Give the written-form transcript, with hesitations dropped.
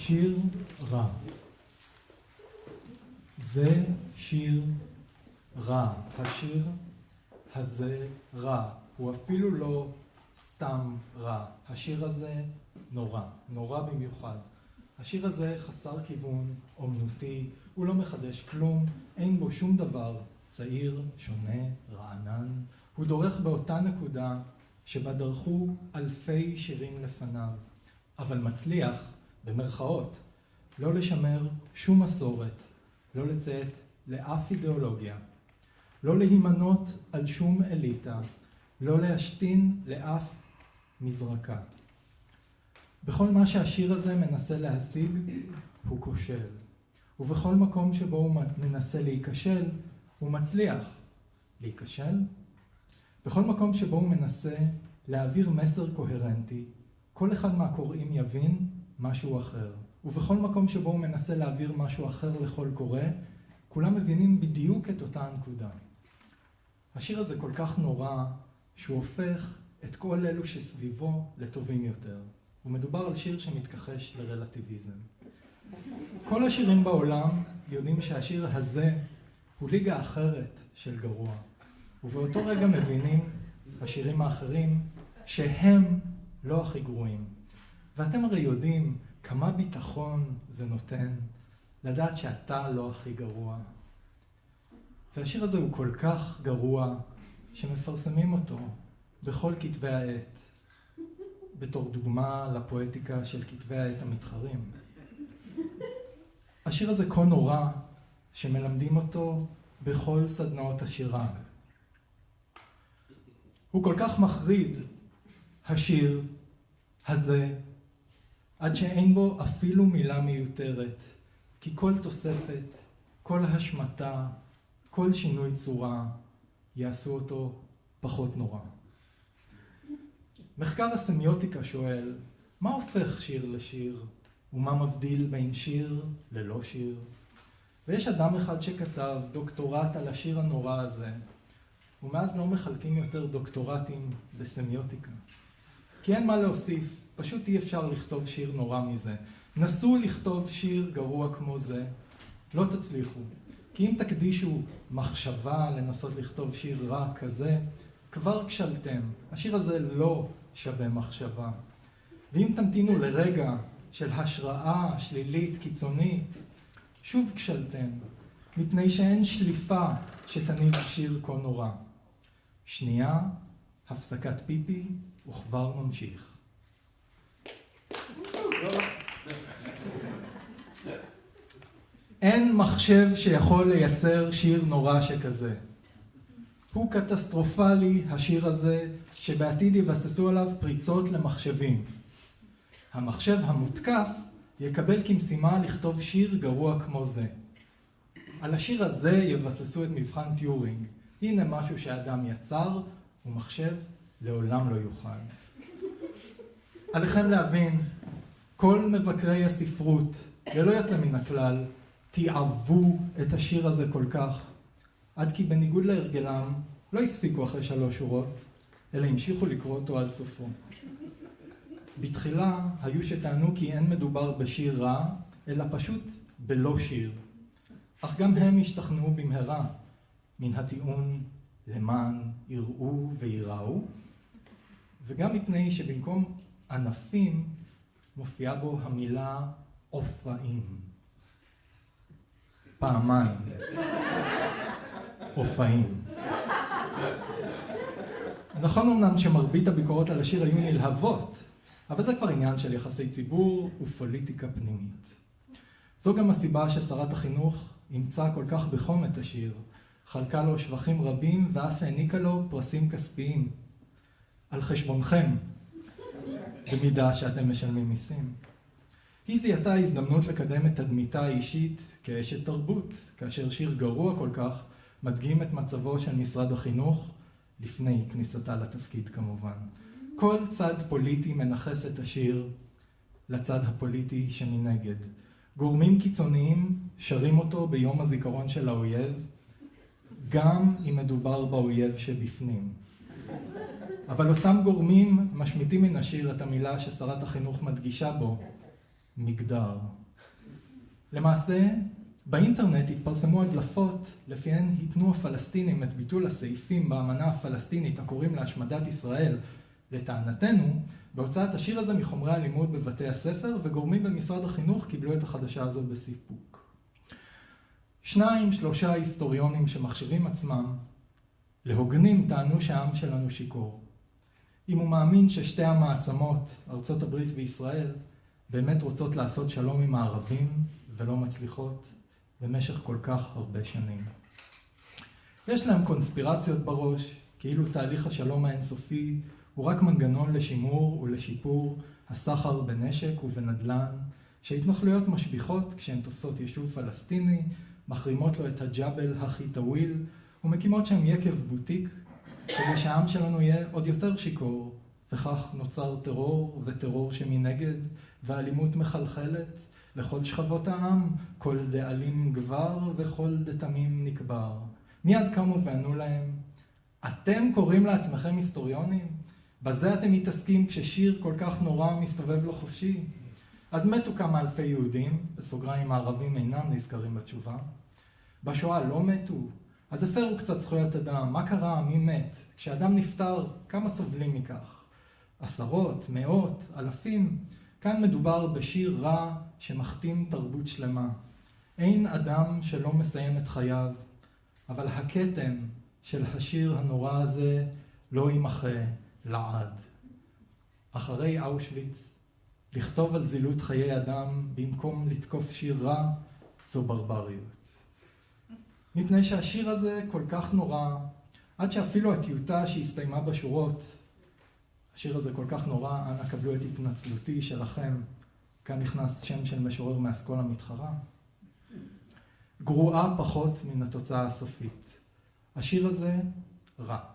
שיר רע. זה שיר רע. השיר הזה רע. הוא אפילו לא סתם רע. השיר הזה נורא, נורא במיוחד. השיר הזה חסר כיוון, אומנותי, הוא לא מחדש כלום, אין בו שום דבר צעיר, שונה, רענן. הוא דורך באותה נקודה שבה דרכו אלפי שירים לפניו, אבל מצליח, במרכאות, לא לשמר שום מסורת, לא לציית לאף אידיאולוגיה, לא להימנות על שום אליטה, לא להשתין לאף מזרקה. בכל מה שהשיר הזה מנסה להשיג, הוא כושל. ובכל מקום שבו הוא מנסה להיכשל, הוא מצליח. להיכשל? בכל מקום שבו הוא מנסה להעביר מסר קוהרנטי, כל אחד מהקוראים יבין משהו אחר. ובכל מקום שבו הוא מנסה להעביר משהו אחר לכל קורא, כולם מבינים בדיוק את אותה הנקודה. השיר הזה כל כך נורא, שהוא הופך את כל אלו שסביבו לטובים יותר. ומדובר על שיר שמתכחש לרלטיביזם. כל השירים בעולם יודעים שהשיר הזה הוא ליגה אחרת של גרוע. ובאותו רגע מבינים השירים האחרים שהם לא הכי גרועים. ואתם הרי יודעים כמה ביטחון זה נותן לדעת שאתה לא הכי גרוע. והשיר הזה הוא כל כך גרוע שמפרסמים אותו בכל כתבי העת, בתור דוגמה לפואטיקה של כתבי העת המתחרים. השיר הזה כה נורא שמלמדים אותו בכל סדנאות השירה. הוא כל כך מחריד, השיר הזה, עד שאין בו אפילו מילה מיותרת, כי כל תוספת, כל השמטה, כל שינוי צורה, יעשו אותו פחות נורא. מחקר הסמיוטיקה שואל, מה הופך שיר לשיר? ומה מבדיל בין שיר ללא שיר? ויש אדם אחד שכתב דוקטורט על השיר הנורא הזה, ומאז לא מחלקים יותר דוקטורטים בסמיוטיקה. כי אין מה להוסיף, פשוט אי אפשר לכתוב שיר נורא מזה. נסו לכתוב שיר גרוע כמו זה, לא תצליחו. כי אם תקדישו מחשבה לנסות לכתוב שיר רע כזה, כבר כשלתם. השיר הזה לא שווה מחשבה. ואם תמתינו לרגע של השראה שלילית קיצונית, שוב כשלתם, מפני שאין שליפה שתניב שיר כה נורא. שנייה, הפסקת פיפי, וכבר ממשיך. אין מחשב שיכול לייצר שיר נורא שכזה. הוא קטסטרופלי, השיר הזה, שבעתיד יבססו עליו פריצות למחשבים. המחשב המותקף יקבל כמשימה לכתוב שיר גרוע כמו זה. על השיר הזה יבססו את מבחן טיורינג. הנה משהו שאדם יצר, ומחשב לעולם לא יוכל. עליכם להבין, כל מבקרי הספרות, ללא יוצא מן הכלל, תיעבו את השיר הזה כל כך, עד כי בניגוד להרגלם, לא הפסיקו אחרי 3 שורות, אלא המשיכו לקרוא אותו עד סופו. בתחילה היו שטענו כי אין מדובר בשיר רע, אלא פשוט בלא שיר. אך גם הם השתכנעו במהרה מן הטיעון למען יראו ויראו, וגם מפני שבמקום ענפים מופיעה בו המילה אופאים. פעמיים. אופאים. נכון אמנם שמרבית הביקורות על השיר היו נלהבות, אבל זה כבר עניין של יחסי ציבור ופוליטיקה פנימית. זו גם הסיבה ששרת החינוך אימצה כל כך בחום את השיר, חלקה לו שבחים רבים ואף העניקה לו פרסים כספיים. על חשבונכם, במידה שאתם משלמים מיסים. היא זיהתה הזדמנות לקדם את תדמיתה האישית כאשת תרבות, כאשר שיר גרוע כל כך מדגים את מצבו של משרד החינוך לפני כניסתה לתפקיד כמובן. כל צד פוליטי מנחס את השיר לצד הפוליטי שמנגד. גורמים קיצוניים שרים אותו ביום הזיכרון של האויב, גם אם מדובר באויב שבפנים. אבל אותם גורמים משמיטים מן השיר את המילה ששרת החינוך מדגישה בו, מגדר. למעשה, באינטרנט התפרסמו הדלפות לפיהן התנו הפלסטינים את ביטול הסעיפים באמנה הפלסטינית הקוראים להשמדת ישראל, לטענתנו, בהוצאת השיר הזה מחומרי הלימוד בבתי הספר, וגורמים במשרד החינוך קיבלו את החדשה הזאת בסיפוק. 2-3 היסטוריונים שמחשיבים עצמם להוגנים טענו שהעם שלנו שיכור. אם הוא מאמין ששתי המעצמות, ארצות הברית וישראל, באמת רוצות לעשות שלום עם הערבים ולא מצליחות במשך כל כך הרבה שנים. יש להם קונספירציות בראש, כאילו תהליך השלום האינסופי הוא רק מנגנון לשימור ולשיפור הסחר בנשק ובנדלן, שהתנחלויות משביחות כשהן תופסות יישוב פלסטיני, מחרימות לו את הג'בל הכי טוויל, ומקימות שם יקב בוטיק, כדי שהעם שלנו יהיה עוד יותר שיקור, וכך נוצר טרור וטרור שמנגד, והאלימות מחלחלת לכל שכבות העם, כל דאלים גבר וכל דתמים נקבר. מיד קמו וענו להם, אתם קוראים לעצמכם היסטוריונים? בזה אתם מתעסקים כששיר כל כך נורא מסתובב לו חופשי? אז מתו כמה אלפי יהודים, בסוגריים הערבים אינם נזכרים בתשובה. בשואה לא מתו, אז הפרו קצת זכויות אדם. מה קרה? מי מת? כשאדם נפטר, כמה סובלים מכך? 10, 100, אלפים. כאן מדובר בשיר רע שמכתים תרבות שלמה. אין אדם שלא מסיים את חייו, אבל הכתם של השיר הנורא הזה לא יימחה לעד. אחרי אושוויץ, לכתוב על זילות חיי אדם במקום לתקוף שיר רע, זו ברבריות. מפני שהשיר הזה כל כך נורא, עד שאפילו הטיוטה שהסתיימה בשורות, השיר הזה כל כך נורא, אנא קבלו את התנצלותי שלכם, כאן נכנס שם של משורר מאסכולה מתחרה, גרועה פחות מן התוצאה הסופית. השיר הזה רע.